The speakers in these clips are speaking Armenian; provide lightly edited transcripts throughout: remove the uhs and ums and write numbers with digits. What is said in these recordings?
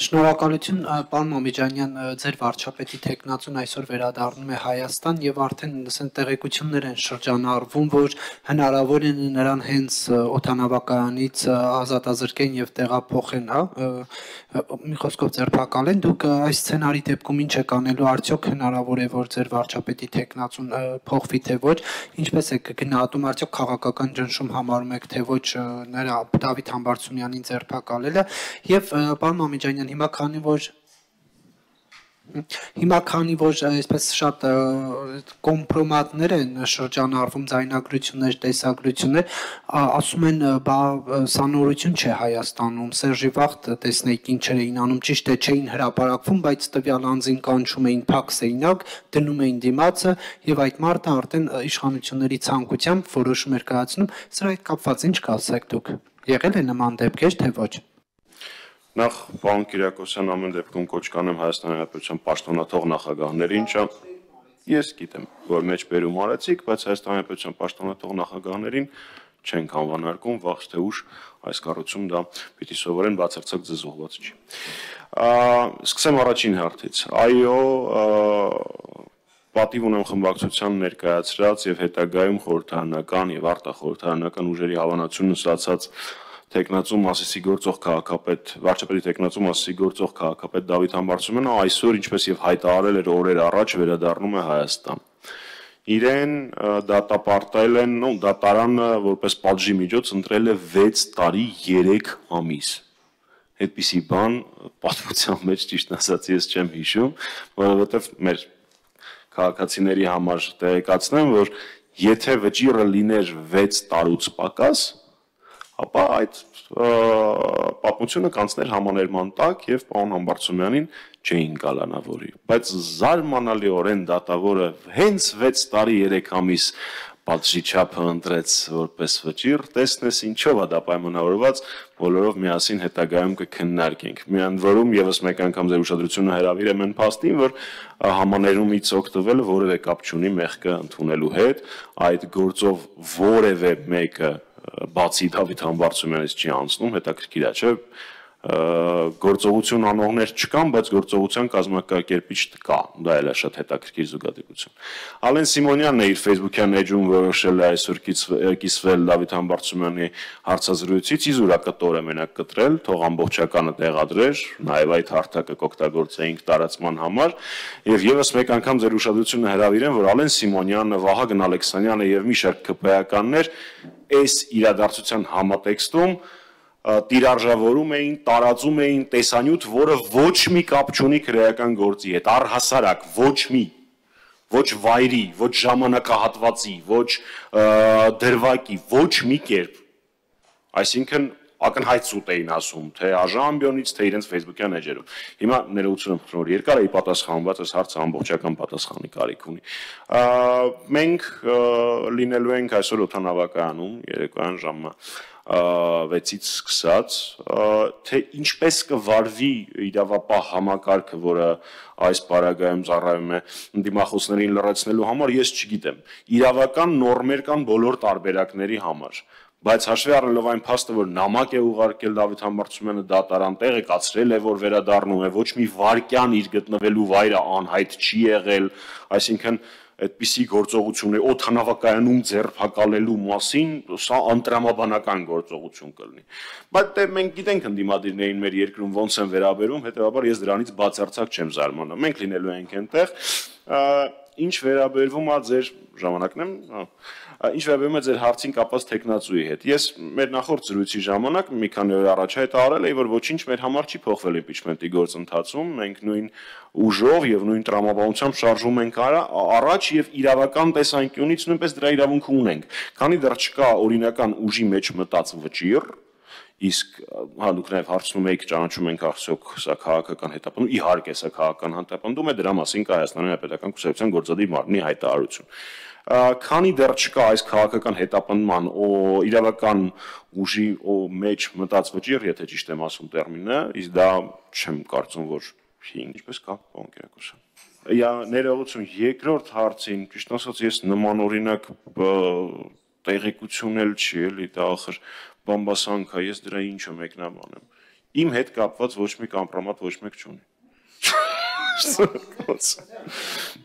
Շնորհակալություն, պարոն Մամիջանյան, ձեր վարչապետի թեկնածուն այսօր վերադառնում է Հայաստան եւ արդեն տեղեկություններ են շրջանառվում, որ հնարավոր է նրան հենց օդանավակայանից ազատազրկեն եւ տեղափոխեն, մի խոսքով ձերբակալեն։ Դուք այս սցենարի դեպքում ինչ եք անելու, արդյոք հնարավոր է որ ձեր վարչապետի թեկնածուն փոխվի թե ոչ, ինչպես եք գնահատում, արդյոք քաղաքական ճնշում համարում եք թե ոչ նրա Դավիթ Համբարձումյանին ձերբակալելը եւ պարոն Մամիջանյան, Հիմա քանի որ այսպես շատ կոմպրոմատներ են շրջանառվում, ձայնագրություններ, տեսագրություններ, ասում են, բա սա նորություն չէ Հայաստանում, Սերժի վաղ տեսնեիք ինչեր էին անում, ճիշտ է չէին հրապարակվում, բայց տվյալ անձին կանչում էին փակ սենյակ, դնում էին դիմացը եւ այդ մարդը արդեն իշխանությունների ցանկությամբ որոշում էր կայացնում, սրա հետ կապված ինչ կասեք դուք, եղել է նման դեպքեր, թե ոչ։ Նախ պարոն Կիրակոսյան ամեն դեպքում կոչ կանեմ Հայաստանի Հանրապետության պաշտոնաթող նախագահներին, ես գիտեմ, որ մեջբերում արեցիք, բայց Հայաստանի Հանրապետության պաշտոնաթող նախագահներին չենք անվանարկում, վաղ թե ուշ այս կառույցում դա պիտի սովորեն, բացարձակ ձեզ չի։ Սկսեմ առաջին հարցից։ Այո, պատիվ ունեմ խմբակցության ներկայացրած եւ հետագայում խորհրդարանական եւ արտախորհրդարանական ուժերի հավանությունն ստացած Տեխնացու Մասիսի գործող քաղաքապետ, վարչապետի տեխնացու Մասիսի գործող քաղաքապետ Դավիթ Համբարձումյանը այսօր, ինչպես եւ հայտարարել էր օրեր առաջ, վերադառնում է Հայաստան։ Իրեն դատապարտել են, դատարանը որպես պատժի միջոց ընտրել է 6 տարի 3 ամիս։ Այդպիսի բան պատմության մեջ ճիշտ ասած ես չեմ հիշում, որովհետեւ մեր քաղաքացիների համար տեղեկացնեմ, որ եթե վճիռը լիներ 6 տարուց պակաս, ապա այդ պատմությունը կանցներ համաներման տակ եւ պարոն Համբարձումյանին չէին կալանավորի, բայց զարմանալիորեն դատավորը հենց 6 տարի 3 ամիս պատժի չափը ընտրեց որպես վճիռ, տեսնես ինչով է դա պայմանավորված, բոլորով միասին հետագայում կքննարկենք։ Միայն որում եւս մեկ անգամ ձեր ուշադրությունը հրավիրեմ այն փաստին, որ համաներումից օգտվելը որևէ կապ չունի մեղքը ընդունելու հետ, այդ գործով որևէ մեկը բացի Դավիթ Համբարձումյանից չի անցնում, հետաքրքիր է, չէ՞, գործողություն անողներ չկան, բայց գործողության կազմակերպիչ կա, դա էլ է շատ հետաքրքիր զուգադիպություն։ Ալեն Սիմոնյանն է իր Facebook-յան էջում որոշել է այսօր կիսվել Դավիթ Համբարձումյանի հարցազրույցից, իզուրակտոր է մենակ կտրել, թող ամբողջականը տեղադրեր, նաև այդ հարթակը կօգտագործեինք տարածման համար, եւ եւս մեկ անգամ ձեր ուշադրությունը հրավիրեմ, որ Ալեն Սիմոնյանը, Վահագն Ալեքսանյանը եւ մի շարք ԿՊԱ-ականներ այս իրադարձության համատեքստում տիրարժավորում էին, տարածում էին տեսանյութ, որը ոչ մի կապ չունի քրեական գործի հետ, առհասարակ ոչ մի, ոչ վայրի, ոչ ժամանակահատվածի, ոչ դրվագի, ոչ մի կերպ։ Այսինքն ակնհայտ սուտ էին ասում, թե Աժամբյոնից, թե իրենց Facebook-յան էջերով։ Հիմա ներողություն եմ խնդրում, երկար էի պատասխանված, այս հարցը ամբողջական պատասխանի կարիք ունի։ Մենք լինելու ենք այսօր օդանավակայանում երեկոյան ժամը 6-ից սկսած, թե ինչպես կվարվի իրավապահ համակարգը, որը այս պարագայում ծառայում է դիմախոսներին լրացնելու համար, ես չգիտեմ։ Իրավական նորմեր կան բոլոր տարբերակների համար, բայց հաշվի առնելով այն փաստը, որ նամակ է ուղարկել Դավիթ Համբարձումյանը դատարան, տեղեկացրել է, որ վերադառնում է, ոչ մի վայրկյան իր գտնվելու վայրը անհայտ չի եղել, այսինքն այդպիսի գործողություն է օդանավակայանում ձերբակալելու մասին, սա անտրամաբանական գործողություն կլինի։ Բայց մենք գիտենք ընդդիմադիրներին մեր երկրում ոնց են վերաբերում, հետեւաբար ես դրանից բացարձակ չեմ զարմանում։ Մենք լինելու ենք այնտեղ, ինչ վերաբերվում է ձեր ժամանակն եմ, ինչ վերաբերում է ձեր հարցին կապված տեխնացուի հետ։ Ես մեր նախորդ զրույցի ժամանակ մի քանի օր առաջ հայտարարել էի, որ ոչինչ մեր համար չի փոխվել իմպիչմենտի գործընթացում, մենք նույն ուժով եւ նույն տրամաբանությամբ շարժվում ենք առաջ եւ իրավական տեսանկյունից նույնպես դրա իրավունքը ունենք։ Քանի դեռ չկա օրինական ուժի մեջ մտած վճիռ, իսկ դուք նաև հարցնում եք ճանաչում ենք արդյոք սա քաղաքական հետապնդում, իհարկե սա քաղաքական հետապնդում է, դրա մասին կա Հայաստանի Հանրապետական Կուսակցության գործադիր մարմնի հայտարարություն։ Քանի դեռ չկա այս քաղաքական հետապնդման իրավական ուժի մեջ մտած վճիռ, եթե ճիշտ եմ ասում տերմինը, իսկ դա չեմ կարծում, որ ինչպես կա, պարոն Կիրակոսյան։ Ներողություն, երկրորդ հարցին, ճիշտ ասած, ես նմանօրինակ տեղեկություն էլ չի, էլի, դա ախր բամբասանք է, ես դրա ինչը մեկնաբանեմ։ Իմ հետ կապված ոչ մի կամպրոմատ ոչ մեկ չունի։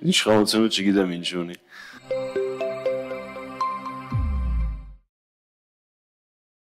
Ինչ խաղացումը չգիտեմ ինչ ունի։